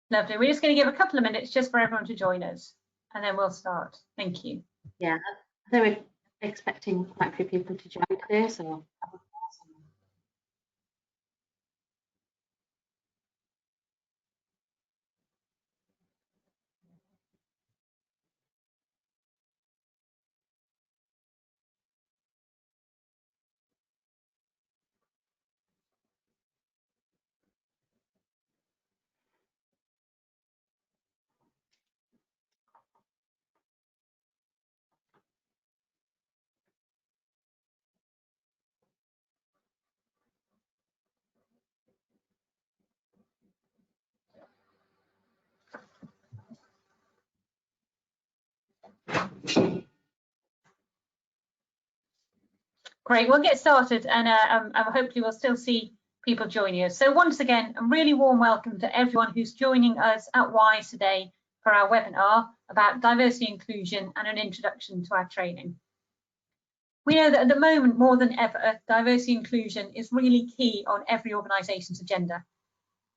Lovely. We're just going to give a couple of minutes just for everyone to join us, and then we'll start. Thank you. Yeah, they were expecting quite a few people to join today, so. Great, we'll get started, and hopefully we'll still see people joining us. So once again, a really warm welcome to everyone who's joining us at WISE today for our webinar about diversity inclusion and an introduction to our training. We know that at the moment, more than ever, diversity inclusion is really key on every organisation's agenda.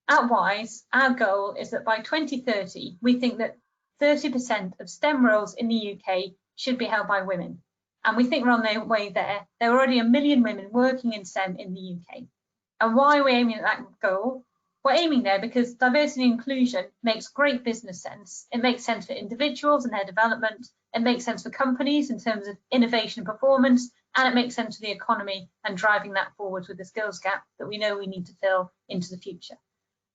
At WISE, our goal is that by 2030, we think that 30% of STEM roles in the UK should be held by women. And we think we're on the way there. There are already 1 million women working in STEM in the UK. And why are we aiming at that goal? We're aiming there because diversity and inclusion makes great business sense. It makes sense for individuals and their development. It makes sense for companies in terms of innovation and performance. And it makes sense for the economy and driving that forward with the skills gap that we know we need to fill into the future.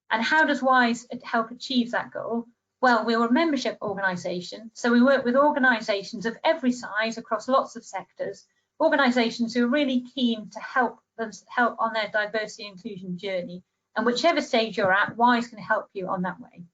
And how does WISE help achieve that goal? Well, we're a membership organisation, so we work with organisations of every size across lots of sectors, organisations who are really keen to help on their diversity and inclusion journey. And whichever stage you're at, WISE can help you on that way.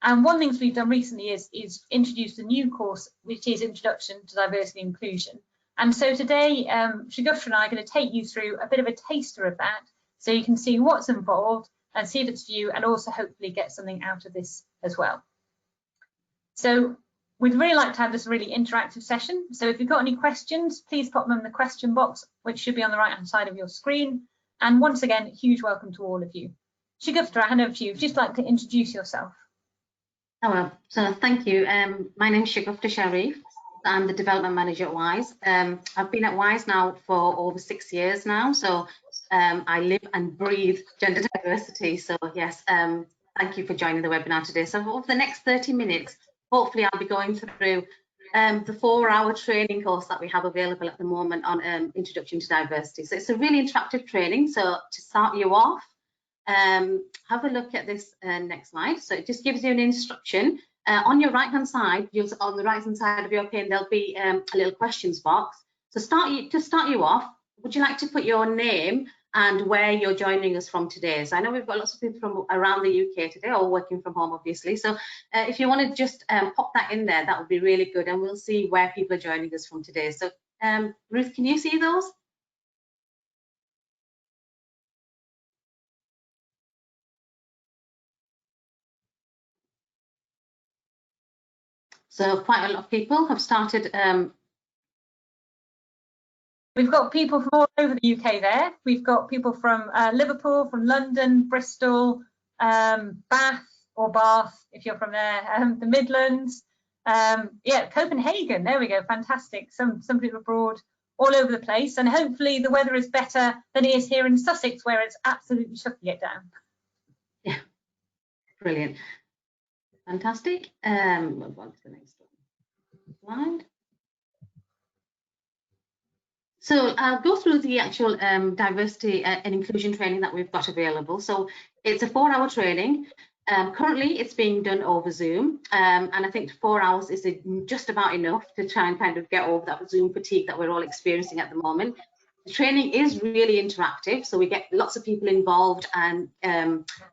And one of the things we've done recently is introduced a new course, which is Introduction to Diversity and Inclusion. And so today, Shagufta and I are going to take you through a bit of a taster of that, so you can see what's involved and see if it's for you, and also hopefully get something out of this as well. So we'd really like to have this really interactive session. So if you've got any questions, please pop them in the question box, which should be on the right-hand side of your screen. And once again, huge welcome to all of you. Shagufta, I hand over to you. If you'd just like to introduce yourself. Hello, so thank you. My name is Shagufta Sharif. I'm the Development Manager at WISE. I've been at WISE now for over 6 years now, so I live and breathe gender diversity. So yes, thank you for joining the webinar today. So over the next 30 minutes, hopefully I'll be going through the 4-hour training course that we have available at the moment on Introduction to Diversity. So it's a really interactive training. So to start you off, have a look at this next slide. So it just gives you an instruction. On your right-hand side, on the right-hand side of your pane, there'll be a little questions box. So to start you off, would you like to put your name and where you're joining us from today? So I know we've got lots of people from around the UK today, all working from home, obviously. So if you want to just pop that in there, that would be really good. And we'll see where people are joining us from today. So Ruth, can you see those? So quite a lot of people have started. We've got people from all over the UK there. We've got people from Liverpool, from London, Bristol, Bath or Bath, if you're from there, the Midlands. Yeah, Copenhagen, there we go, fantastic. Some people abroad, all over the place. And hopefully the weather is better than it is here in Sussex, where it's absolutely chucking it down. Yeah, brilliant. Fantastic. We'll move on to the next slide. So I'll go through the actual diversity and inclusion training that we've got available. So it's a 4-hour training. Currently, it's being done over Zoom, and I think 4 hours is just about enough to try and kind of get over that Zoom fatigue that we're all experiencing at the moment. The training is really interactive, so we get lots of people involved, and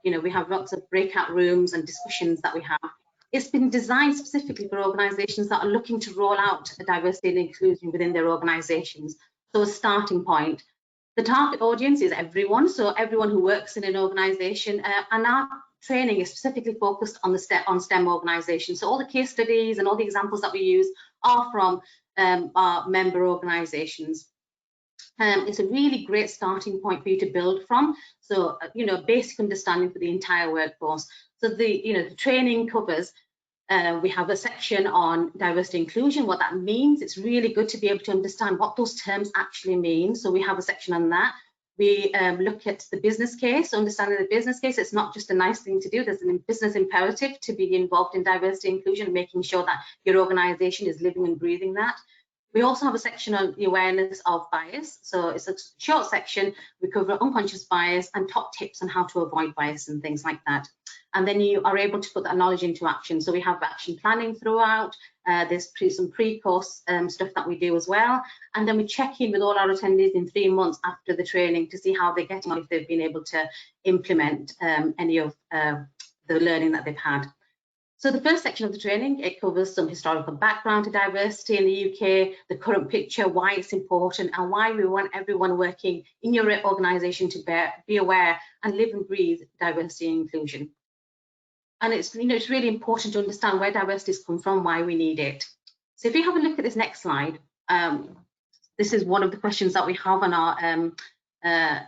you know, we have lots of breakout rooms and discussions that we have. It's been designed specifically for organisations that are looking to roll out diversity and inclusion within their organisations. So a starting point. The target audience is everyone, so everyone who works in an organisation, and our training is specifically focused on STEM organisations. So all the case studies and all the examples that we use are from our member organisations. It's a really great starting point for you to build from. So, basic understanding for the entire workforce. So the training covers, we have a section on diversity inclusion, what that means. It's really good to be able to understand what those terms actually mean. So we have a section on that. We look at the business case, understanding the business case. It's not just a nice thing to do. There's a business imperative to be involved in diversity inclusion and making sure that your organization is living and breathing that. We also have a section on the awareness of bias. So it's a short section. We cover unconscious bias and top tips on how to avoid bias and things like that. And then you are able to put that knowledge into action. So we have action planning throughout. There's some pre-course stuff that we do as well. And then we check in with all our attendees in 3 months after the training to see how they're getting on, if they've been able to implement any of the learning that they've had. So the first section of the training, it covers some historical background to diversity in the UK, the current picture, why it's important, and why we want everyone working in your organisation to be aware and live and breathe diversity and inclusion. And it's really important to understand where diversity has come from, why we need it. So if you have a look at this next slide, this is one of the questions that we have on our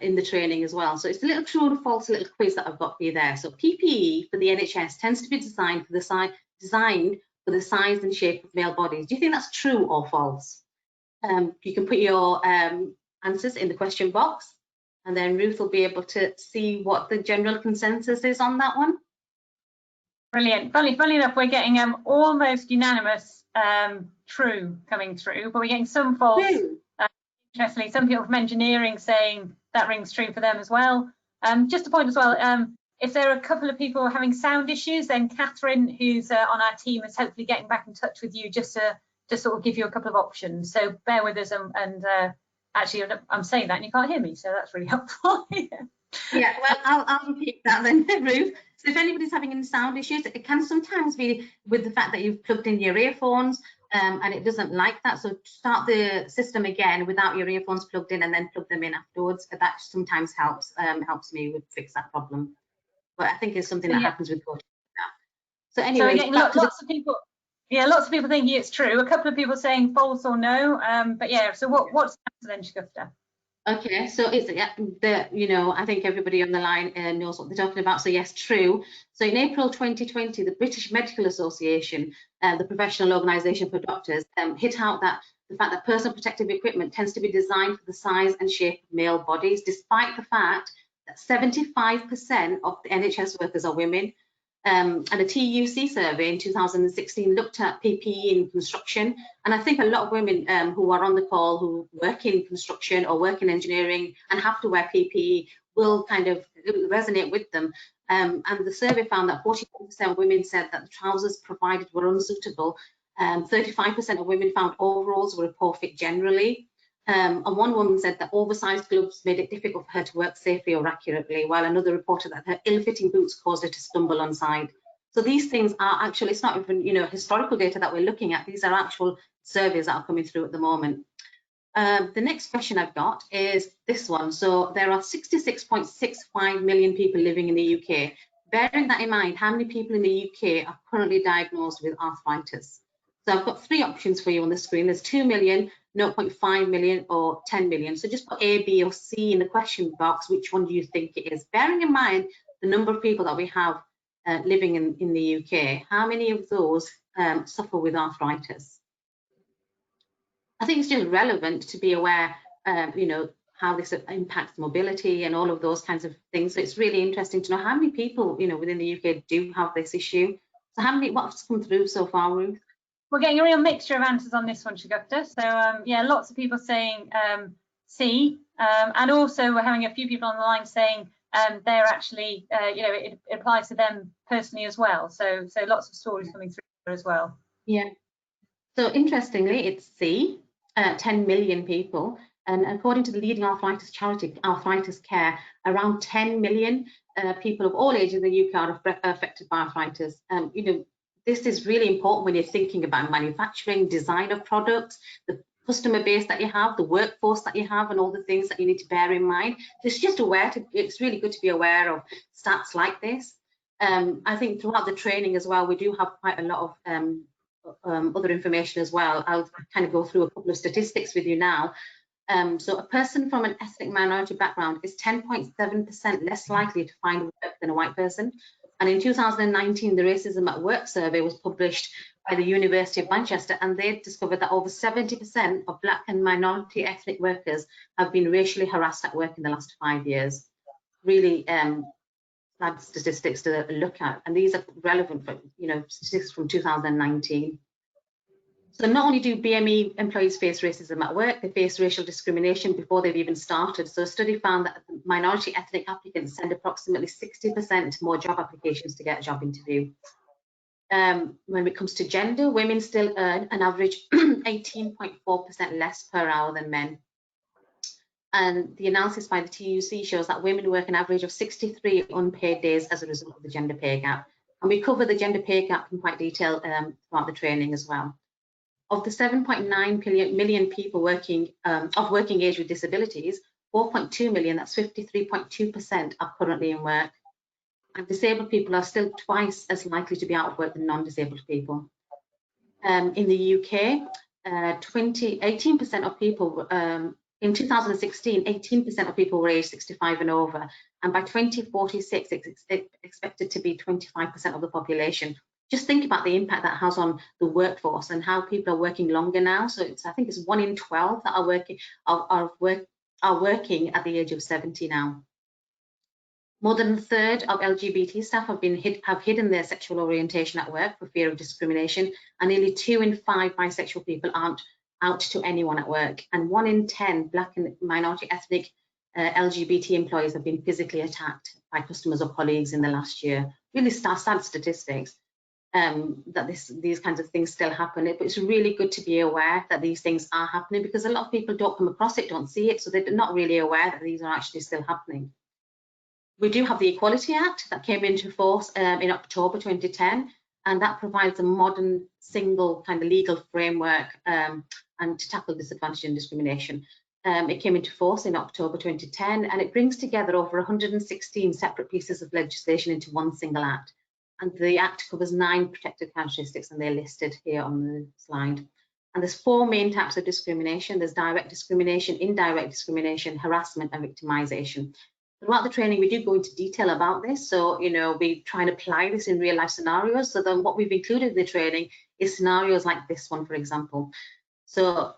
in the training as well. So it's a little true or false little quiz that I've got for you there. So PPE for the NHS tends to be designed for the size and shape of male bodies. Do you think that's true or false? You can put your answers in the question box, and then Ruth will be able to see what the general consensus is on that one. Brilliant. Funny enough, we're getting almost unanimous true coming through, but we're getting some false. Interestingly, some people from engineering saying that rings true for them as well. Just a point as well, if there are a couple of people having sound issues, then Catherine, who's on our team, is hopefully getting back in touch with you just to sort of give you a couple of options. So bear with us, and actually I'm saying that and you can't hear me, so that's really helpful. Yeah, well, I'll repeat that then, Ruth. So if anybody's having any sound issues, it can sometimes be with the fact that you've plugged in your earphones and it doesn't like that. So start the system again without your earphones plugged in and then plug them in afterwards. That sometimes helps me with fix that problem. But I think it's something that happens with coaching now. So anyway, so again, lots of people. Yeah, lots of people thinking it's true. A couple of people saying false or no. But yeah, so what's the answer then, Shagufta? Okay, so it's I think everybody on the line knows what they're talking about. So yes, true. So in April 2020, the British Medical Association, the professional organisation for doctors, hit out that the fact that personal protective equipment tends to be designed for the size and shape of male bodies, despite the fact that 75% of the NHS workers are women. And a TUC survey in 2016 looked at PPE in construction, and I think a lot of women who are on the call who work in construction or work in engineering and have to wear PPE will kind of resonate with them. And the survey found that 44% of women said that the trousers provided were unsuitable. 35% of women found overalls were a poor fit generally. And one woman said that oversized gloves made it difficult for her to work safely or accurately, while another reported that her ill-fitting boots caused her to stumble on side. So these things are actually, it's not even historical data that we're looking at. These are actual surveys that are coming through at the moment. The next question I've got is this one. So there are 66.65 million people living in the UK. Bearing that in mind, how many people in the UK are currently diagnosed with arthritis? So I've got 3 options for you on the screen. There's 2 million, 0.5 million or 10 million. So just put A, B or C in the question box. Which one do you think it is? Bearing in mind the number of people that we have living in the UK, how many of those suffer with arthritis? I think it's just relevant to be aware, how this impacts mobility and all of those kinds of things. So it's really interesting to know how many people, within the UK do have this issue. So what's come through so far, Ruth? We're getting a real mixture of answers on this one, Shagufta. So yeah, lots of people saying C, and also we're having a few people on the line saying they're actually, it applies to them personally as well. So lots of stories coming through there as well. Yeah. So interestingly, it's C, 10 million people. And according to the leading arthritis charity, Arthritis Care, around 10 million people of all ages in the UK are affected by arthritis. This is really important when you're thinking about manufacturing, design of products, the customer base that you have, the workforce that you have, and all the things that you need to bear in mind. It's really good to be aware of stats like this. I think throughout the training as well, we do have quite a lot of other information as well. I'll kind of go through a couple of statistics with you now. So a person from an ethnic minority background is 10.7% less likely to find work than a white person. And in 2019, the Racism at Work survey was published by the University of Manchester, and they discovered that over 70% of Black and minority ethnic workers have been racially harassed at work in the last 5 years. Really sad statistics to look at, and these are relevant for, statistics from 2019. So not only do BME employees face racism at work, they face racial discrimination before they've even started. So a study found that minority ethnic applicants send approximately 60% more job applications to get a job interview. When it comes to gender, women still earn an average 18.4% less per hour than men. And the analysis by the TUC shows that women work an average of 63 unpaid days as a result of the gender pay gap. And we cover the gender pay gap in quite detail throughout the training as well. Of the 7.9 million people working of working age with disabilities, 4.2 million, that's 53.2%, are currently in work. And disabled people are still twice as likely to be out of work than non-disabled people. In the UK, 18% of people, in 2016, 18% of people were aged 65 and over, and by 2046, it's expected to be 25% of the population. Just think about the impact that has on the workforce and how people are working longer now. So I think it's 1 in 12 that are working at the age of 70 now. More than a third of LGBT staff have hidden their sexual orientation at work for fear of discrimination, and nearly 2 in 5 bisexual people aren't out to anyone at work. And 1 in 10 Black and minority ethnic LGBT employees have been physically attacked by customers or colleagues in the last year. Really sad statistics. That these kinds of things still happen, but it's really good to be aware that these things are happening, because a lot of people don't come across it, don't see it, so they're not really aware that these are actually still happening. We do have the Equality Act that came into force in October 2010, and that provides a modern single kind of legal framework and to tackle disadvantage and discrimination. It came into force in October 2010, and it brings together over 116 separate pieces of legislation into one single act. And the Act covers 9 protected characteristics, and they're listed here on the slide. And there's 4 main types of discrimination. There's direct discrimination, indirect discrimination, harassment, and victimization. Throughout the training, we do go into detail about this. So, we try and apply this in real life scenarios. So then what we've included in the training is scenarios like this one, for example. So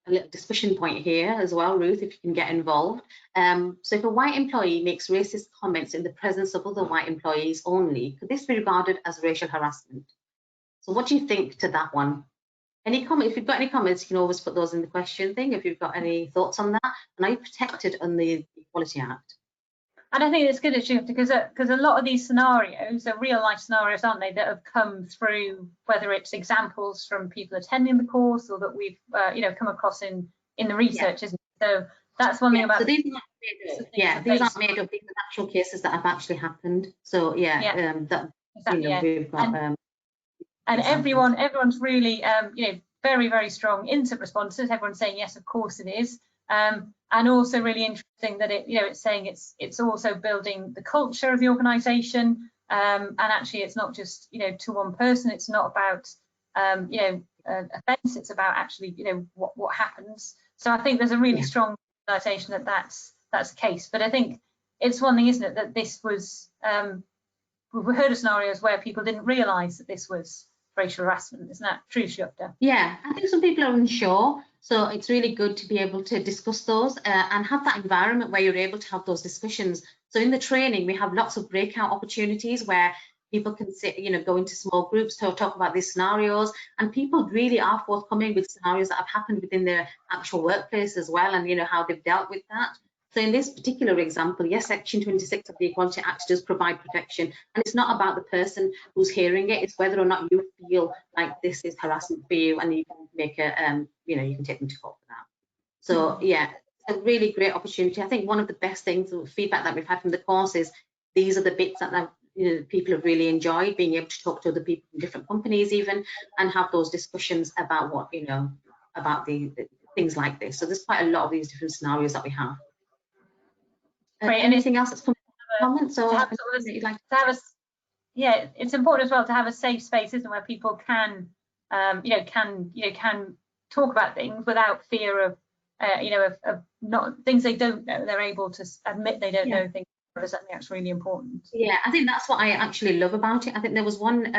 a little discussion point here as well, Ruth, if you can get involved. So if a white employee makes racist comments in the presence of other white employees only, could this be regarded as racial harassment? So what do you think to that one? Any comment? If you've got any comments, you can always put those in the question thing, if you've got any thoughts on that. And are you protected on the Equality Act? And I think it's good actually, because a lot of these scenarios are real life scenarios, aren't they, that have come through, whether it's examples from people attending the course or that we've come across in the research, isn't it? So that's one thing about. So these aren't made up. Yeah, these aren't made up. These are actual cases that have actually happened. So that exactly, we've got. And everyone's really very, very strong instant responses. Everyone's saying yes, of course it is. And also really interesting that it's saying it's also building the culture of the organisation, and actually it's not just to one person. It's not about offence. It's about actually what happens. So I think there's a really strong realisation that that's the case. But I think it's one thing, isn't it, that this was we've heard of scenarios where people didn't realise that this was racial harassment. Isn't that true, Shukta? Yeah, I think some people are unsure. So it's really good to be able to discuss those and have that environment where you're able to have those discussions. So in the training, we have lots of breakout opportunities where people can sit, go into small groups to talk about these scenarios, and people really are forthcoming with scenarios that have happened within their actual workplace as well, and how they've dealt with that. So in this particular example, yes, Section 26 of the Equality Act does provide protection, and it's not about the person who's hearing it, it's whether or not you feel like this is harassment for you, and you can make a, you can take them to court for that. So yeah, it's a really great opportunity. I think one of the best things, or feedback that we've had from the course is these are the bits that people have really enjoyed, being able to talk to other people from different companies even, and have those discussions about what, about the things like this. So there's quite a lot of these different scenarios that we have. Great. Anything else that's come from comments? Yeah, it's important as well to have a safe space, isn't it, where people can, can talk about things without fear of of not things they don't know. They're able to admit they don't know things. I think that's really important. Yeah, I think that's what I actually love about it. I think there was one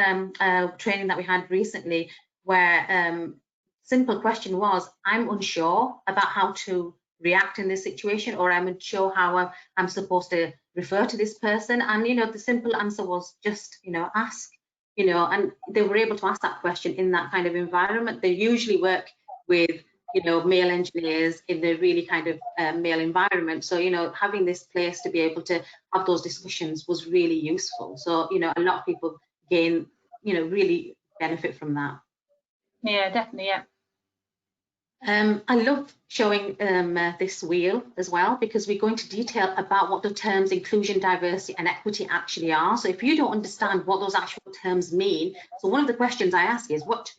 training that we had recently where simple question was, I'm unsure about how to react in this situation, or I'm unsure how I'm supposed to refer to this person. And, the simple answer was just, ask, and they were able to ask that question in that kind of environment. They usually work with male engineers in the really kind of male environment. So, having this place to be able to have those discussions was really useful. So, a lot of people gain, really benefit from that. Yeah, definitely, yeah. I love showing this wheel as well, because we go into detail about what the terms inclusion, diversity and equity actually are. So if you don't understand what those actual terms mean, so one of the questions I ask is what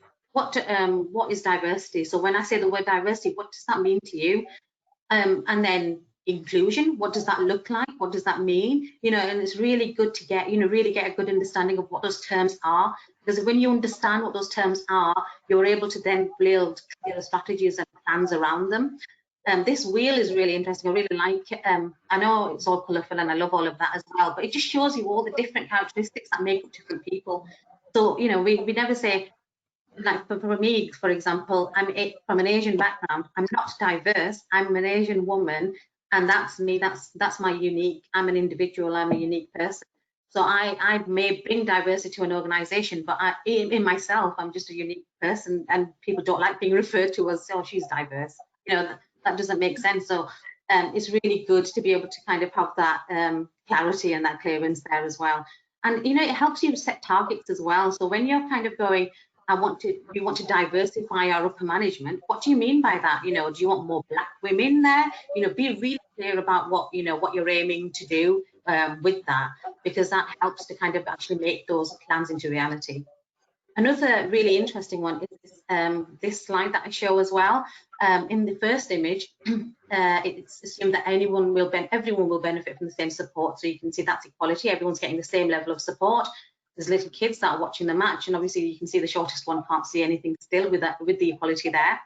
is diversity? So when I say the word diversity, what does that mean to you? And then inclusion, what does that look like? What does that mean? And it's really good to get, really get a good understanding of what those terms are. Because when you understand what those terms are, you're able to then build clear strategies and plans around them. This wheel is really interesting. I really like it. I know it's all colourful and I love all of that as well, but it just shows you all the different characteristics that make up different people. So, we never say, like for me, for example, I'm from an Asian background. I'm not diverse. I'm an Asian woman, and that's me. That's my unique. I'm an individual. I'm a unique person. So I may bring diversity to an organization, but in myself, I'm just a unique person, and people don't like being referred to as, oh, she's diverse. That doesn't make sense. So it's really good to be able to kind of have that clarity and that clearance there as well. And it helps you set targets as well. So when you're kind of going, we want to diversify our upper management. What do you mean by that? Do you want more Black women there? Be really clear about what you're aiming to do with that, because that helps to kind of actually make those plans into reality. Another really interesting one is this slide that I show as well. In the first image, it's assumed that everyone will benefit from the same support. So you can see that's equality. Everyone's getting the same level of support. There's little kids that are watching the match, and obviously you can see the shortest one can't see anything still with the equality there.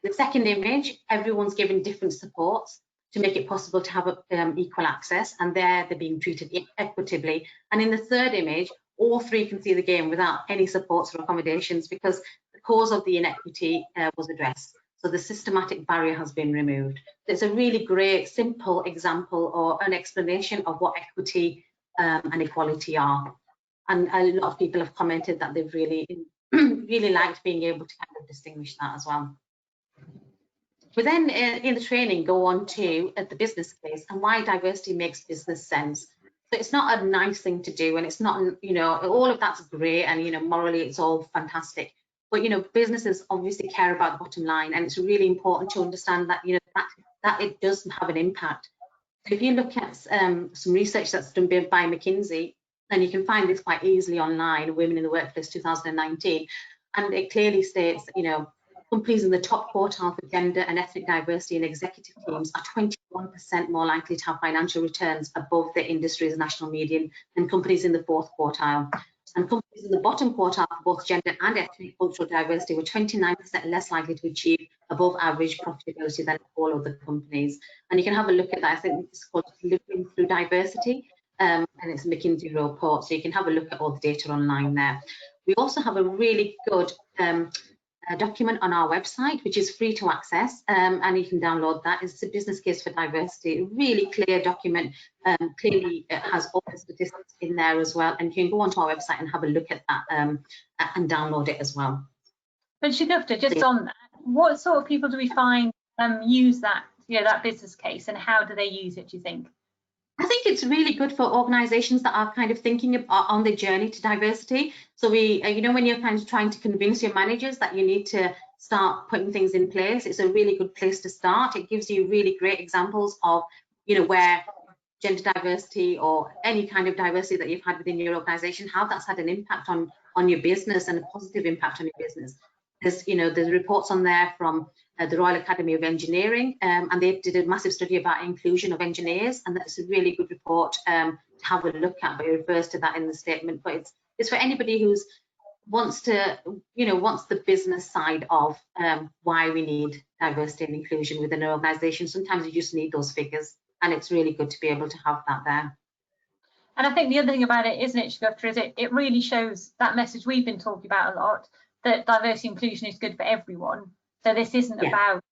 The second image, everyone's given different supports to make it possible to have equal access, and they're being treated equitably. And in the third image, all three can see the game without any supports or accommodations, because the cause of the inequity was addressed. So the systematic barrier has been removed. It's a really great, simple example or an explanation of what equity and equality are. And a lot of people have commented that they've really, really liked being able to kind of distinguish that as well. We then, in the training, go on to the business case and why diversity makes business sense. So it's not a nice thing to do, and it's not, all of that's great, and morally it's all fantastic. But businesses obviously care about the bottom line, and it's really important to understand that that it does have an impact. So if you look at some research that's done by McKinsey, and you can find this quite easily online, Women in the Workplace 2019, and it clearly states that companies in the top quartile for gender and ethnic diversity in executive teams are 21% more likely to have financial returns above their industry's national median than companies in the fourth quartile. And companies in the bottom quartile for both gender and ethnic cultural diversity were 29% less likely to achieve above average profitability than all other companies. And you can have a look at that. I think it's called Living Through Diversity, and it's a McKinsey report, so you can have a look at all the data online there. We also have a really good document on our website, which is free to access, and you can download that. It's a business case for diversity, a really clear document. Clearly it has all the statistics in there as well, and you can go onto our website and have a look at that and download it as well. But Shagufta, just on that, what sort of people do we find use that that business case, and how do they use it, do you think? I think it's really good for organisations that are kind of thinking on the journey to diversity. So when you're kind of trying to convince your managers that you need to start putting things in place, it's a really good place to start. It gives you really great examples of, where gender diversity or any kind of diversity that you've had within your organisation, how that's had an impact on your business and a positive impact on your business. There's reports on there from the Royal Academy of Engineering, and they did a massive study about inclusion of engineers, and that's a really good report to have a look at, but it refers to that in the statement. But it's for anybody who's wants the business side of why we need diversity and inclusion within an organisation. Sometimes you just need those figures, and it's really good to be able to have that there. And I think the other thing about it, isn't it, Shagufta, is it really shows that message we've been talking about a lot, that diversity and inclusion is good for everyone. So this isn't about,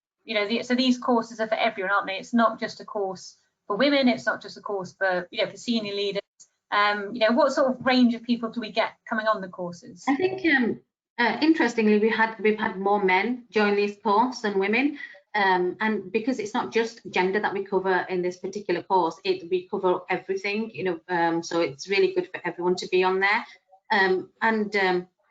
so these courses are for everyone, aren't they? It's not just a course for women. It's not just a course for, for senior leaders. What sort of range of people do we get coming on the courses? I think, interestingly, we've had more men join this course than women. And because it's not just gender that we cover in this particular course, we cover everything, so it's really good for everyone to be on there.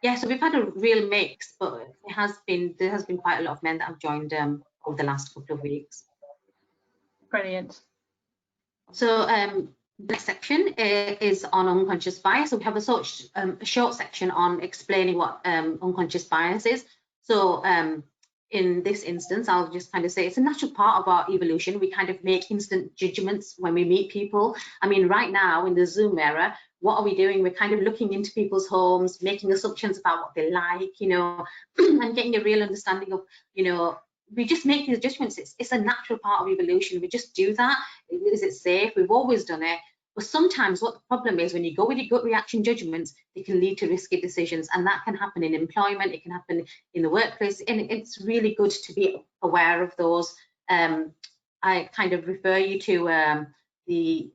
Yeah, so we've had a real mix, but there has been quite a lot of men that have joined over the last couple of weeks. Brilliant. So the section is on unconscious bias. So we have a short section on explaining what unconscious bias is. So in this instance, I'll just kind of say it's a natural part of our evolution. We kind of make instant judgments when we meet people. I mean, right now in the Zoom era, what are we doing? We're kind of looking into people's homes, making assumptions about what they like, and getting a real understanding of, we just make these judgments. It's a natural part of evolution. We just do that. Is it safe? We've always done it. But sometimes what the problem is, when you go with your gut reaction judgments, they can lead to risky decisions, and that can happen in employment, it can happen in the workplace, and it's really good to be aware of those. I kind of refer you to the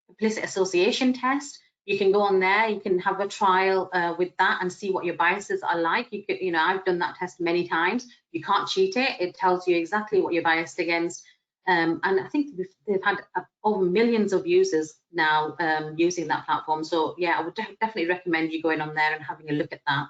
implicit association test. You can go on there, you can have a trial with that and see what your biases are like. You could, I've done that test many times. You can't cheat it. It tells you exactly what you're biased against. And I think they've had over millions of users now using that platform. So yeah, I would definitely recommend you going on there and having a look at that.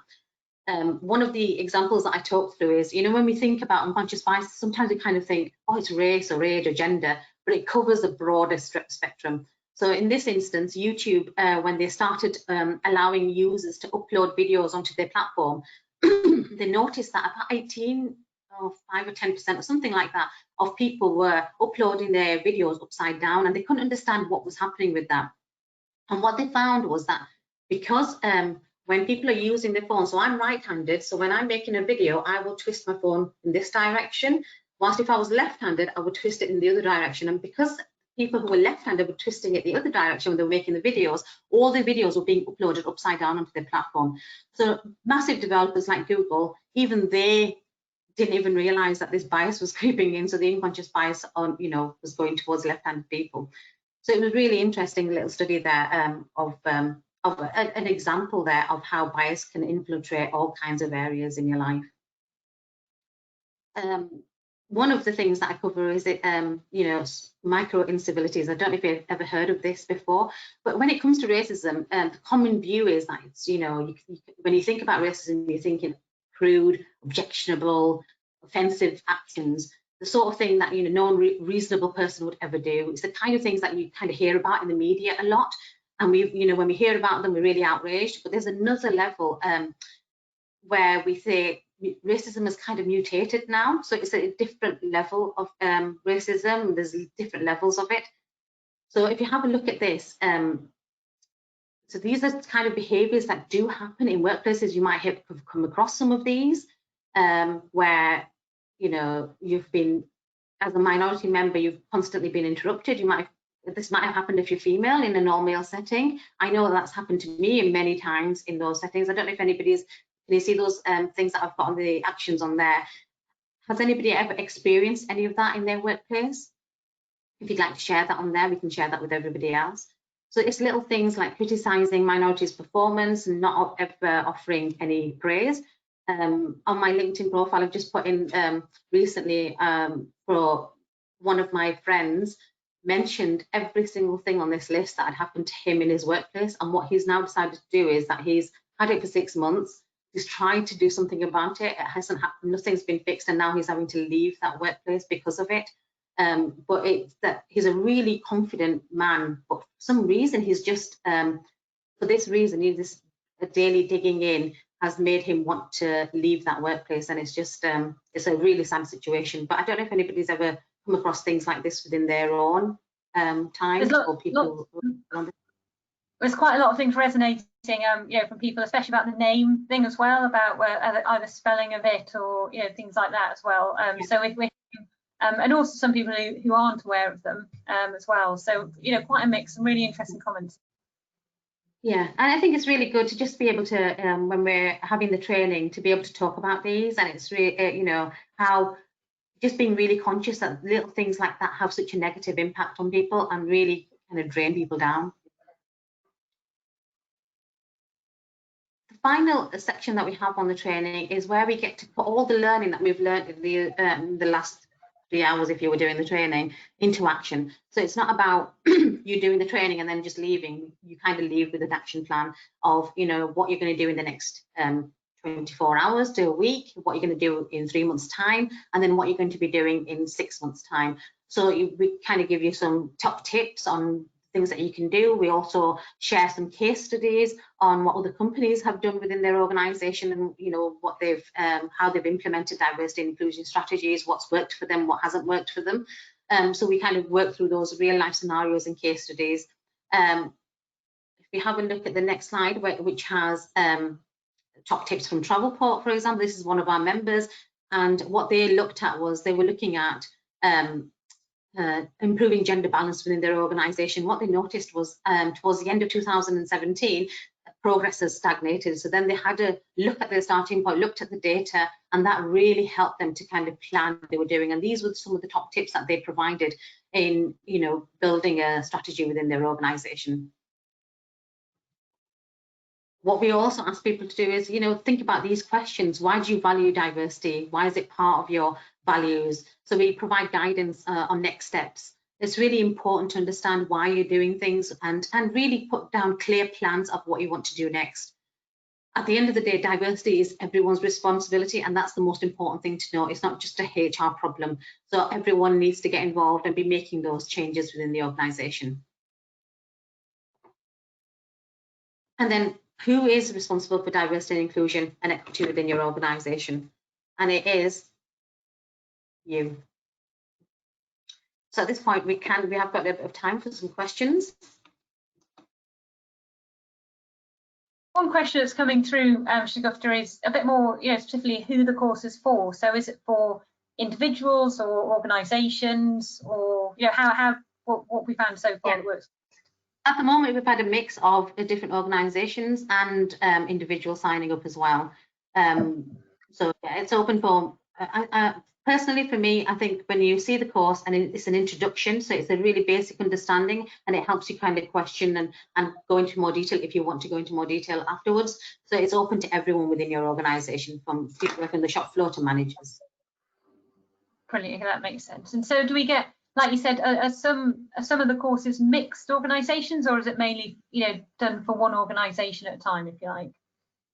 One of the examples that I talk through is, when we think about unconscious bias, sometimes we kind of think, oh, it's race or age or gender, but it covers a broader spectrum. So in this instance, YouTube, when they started allowing users to upload videos onto their platform, they noticed that about 18 or 5 or 10% or something like that of people were uploading their videos upside down, and they couldn't understand what was happening with that. And what they found was that because when people are using their phone, so I'm right-handed, so when I'm making a video, I will twist my phone in this direction, whilst if I was left-handed, I would twist it in the other direction. And because people who were left-handed were twisting it the other direction when they were making the videos, all the videos were being uploaded upside down onto their platform. So massive developers like Google, even they didn't even realize that this bias was creeping in. So the unconscious bias on, was going towards left-handed people. So it was really interesting little study there of an example there of how bias can infiltrate all kinds of areas in your life. One of the things that I cover is micro incivilities. I don't know if you've ever heard of this before, but when it comes to racism, the common view is that it's, when you think about racism, you're thinking crude, objectionable, offensive actions, the sort of thing that no reasonable person would ever do. It's the kind of things that you kind of hear about in the media a lot, and when we hear about them, we're really outraged. But there's another level where we say racism is kind of mutated now, so it's a different level of racism. There's different levels of it. So if you have a look at this, so these are kind of behaviours that do happen in workplaces. You might have come across some of these where you've been, as a minority member, you've constantly been interrupted. This might have happened if you're female in an all-male setting. I know that's happened to me many times in those settings. I don't know if anybody's, can you see those things that I've got on the actions on there? Has anybody ever experienced any of that in their workplace? If you'd like to share that on there, we can share that with everybody else. So it's little things like criticising minorities' performance and not ever offering any praise. On my LinkedIn profile, I've just put in recently for one of my friends, mentioned every single thing on this list that had happened to him in his workplace, and what he's now decided to do is that he's had it for 6 months. He's tried to do something about it. It hasn't happened. Nothing's been fixed, and now he's having to leave that workplace because of it. But it's that he's a really confident man, but for some reason he's just for this reason, this daily digging in has made him want to leave that workplace, and it's just it's a really sad situation. But I don't know if anybody's ever come across things like this within their own times or people. there's quite a lot of things resonating, you know, from people, especially about the name thing as well, about either spelling of it or, you know, things like that as well. So if we're and also some people who aren't aware of them as well. So, you know, quite a mix, some really interesting comments. Yeah, and I think it's really good to just be able to, when we're having the training, to be able to talk about these. And it's really, you know, how just being really conscious that little things like that have such a negative impact on people and really kind of drain people down. The final section that we have on the training is where we get to put all the learning that we've learned in the last 3 hours, if you were doing the training, into action. So it's not about you doing the training and then just leaving. You kind of leave with an action plan of, you know, what you're going to do in the next 24 hours to a week, what you're going to do in 3 months' time, and then what you're going to be doing in 6 months' time. So we kind of give you some top tips on things that you can do. We also share some case studies on what other companies have done within their organization and, you know, what they've how they've implemented diversity and inclusion strategies, what's worked for them, what hasn't worked for them. So we kind of work through those real life scenarios and case studies. If we have a look at the next slide, which has top tips from Travelport, for example, this is one of our members, and what they looked at was they were looking at improving gender balance within their organisation. What they noticed was towards the end of 2017, progress has stagnated. So then they had to look at their starting point, looked at the data, and that really helped them to kind of plan what they were doing. And these were some of the top tips that they provided in, you know, building a strategy within their organisation. What we also ask people to do is, you know, think about these questions. Why do you value diversity? Why is it part of your values? So we provide guidance on next steps. It's really important to understand why you're doing things and really put down clear plans of what you want to do next. At the end of the day, diversity is everyone's responsibility, and that's the most important thing to know. It's not just a HR problem. So everyone needs to get involved and be making those changes within the organisation. And then, who is responsible for diversity and inclusion and equity within your organisation? And it is you. So at this point, we have got a bit of time for some questions. One question that's coming through, Shagufta, is a bit more, you know, specifically who the course is for. So is it for individuals or organisations, or, you know, what we found so far that works? At the moment, we've had a mix of different organisations and individuals signing up as well. So yeah, it's open for, personally for me, I think when you see the course and it's an introduction, so it's a really basic understanding, and it helps you kind of question and go into more detail if you want to go into more detail afterwards. So it's open to everyone within your organisation, from people working the shop floor to managers. Brilliant, that makes sense. And so do we get, like you said, are some of the courses mixed organisations, or is it mainly, you know, done for one organisation at a time, if you like?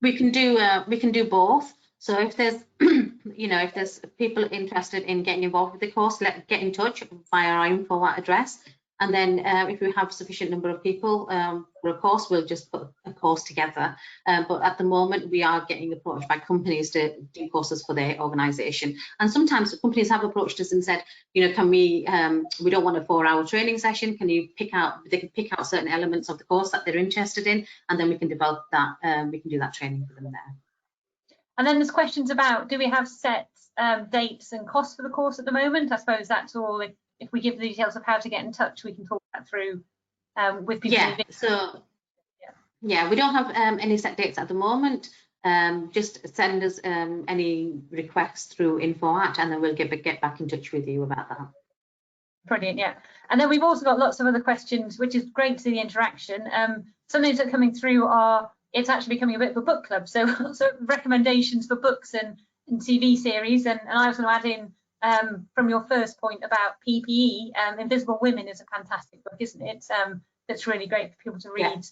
We can do both. So if there's, you know, if there's people interested in getting involved with the course, get in touch via our info address. And then if we have sufficient number of people for a course, we'll just put a course together. But at the moment, we are getting approached by companies to do courses for their organisation. And sometimes companies have approached us and said, you know, can we don't want a 4-hour training session. Can you they can pick out certain elements of the course that they're interested in, and then we can develop that, we can do that training for them there. And then there's questions about, do we have set dates and costs for the course at the moment? I suppose that's all. If we give the details of how to get in touch, we can talk that through with people. Yeah, so yeah, we don't have any set dates at the moment. Just send us any requests through info@, and then we'll get back in touch with you about that. Brilliant, yeah. And then we've also got lots of other questions, which is great to see the interaction. Some things that are coming through are, it's actually becoming a bit of a book club. So recommendations for books and TV series. And I was going to add in, from your first point about PPE, Invisible Women is a fantastic book, isn't it? That's really great for people to read,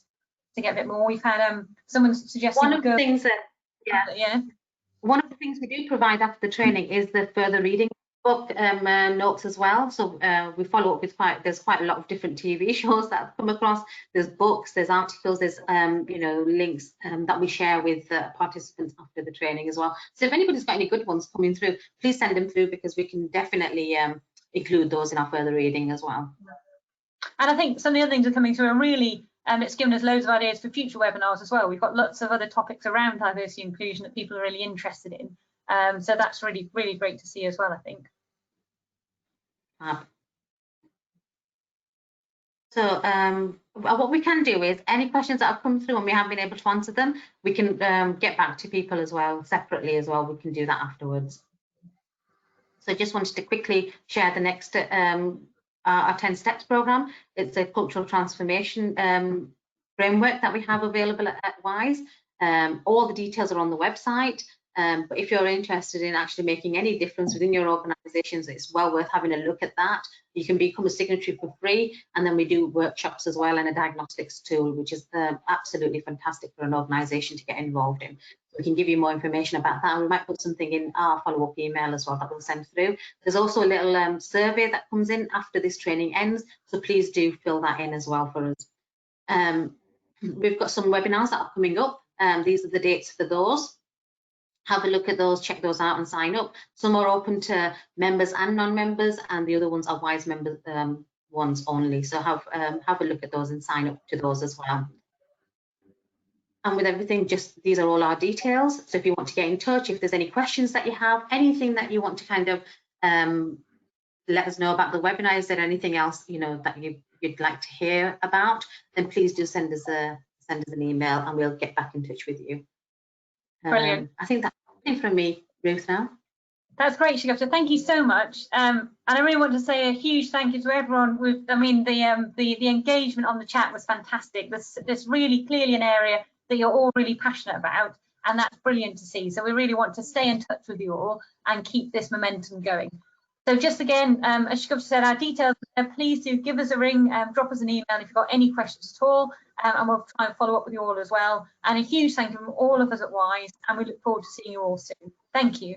to get a bit more. We've had someone suggesting one of the things that one of the things we do provide after the training is the further reading book notes as well. So we follow up with there's quite a lot of different TV shows that have come across. There's books, there's articles, there's you know, links that we share with participants after the training as well. So if anybody's got any good ones coming through, please send them through, because we can definitely include those in our further reading as well. And I think some of the other things are coming through are really it's given us loads of ideas for future webinars as well. We've got lots of other topics around diversity and inclusion that people are really interested in. So that's really, really great to see as well, I think. So what we can do is any questions that have come through and we haven't been able to answer them, we can get back to people as well, separately as well. We can do that afterwards. So I just wanted to quickly share the next, our 10 steps program. It's a cultural transformation framework that we have available at WISE. All the details are on the website. But if you're interested in actually making any difference within your organisations, it's well worth having a look at that. You can become a signatory for free, and then we do workshops as well and a diagnostics tool, which is absolutely fantastic for an organisation to get involved in. So we can give you more information about that, and we might put something in our follow-up email as well that we'll send through. There's also a little survey that comes in after this training ends, so please do fill that in as well for us. We've got some webinars that are coming up. These are the dates for those. Have a look at those, check those out and sign up. Some are open to members and non-members, and the other ones are WISE members ones only. So have a look at those and sign up to those as well. And with everything, just these are all our details. So if you want to get in touch, if there's any questions that you have, anything that you want to kind of let us know about the webinar, is there anything else that you'd like to hear about, then please do send us an email and we'll get back in touch with you. Brilliant. I think that's it from me, Ruth, now. That's great, Shagufta. Thank you so much. And I really want to say a huge thank you to everyone. The engagement on the chat was fantastic. There's really clearly an area that you're all really passionate about, and that's brilliant to see. So we really want to stay in touch with you all and keep this momentum going. So just again, as Shagufta said, our details, please do give us a ring, drop us an email if you've got any questions at all, and we'll try and follow up with you all as well. And a huge thank you from all of us at WISE, and we look forward to seeing you all soon. Thank you.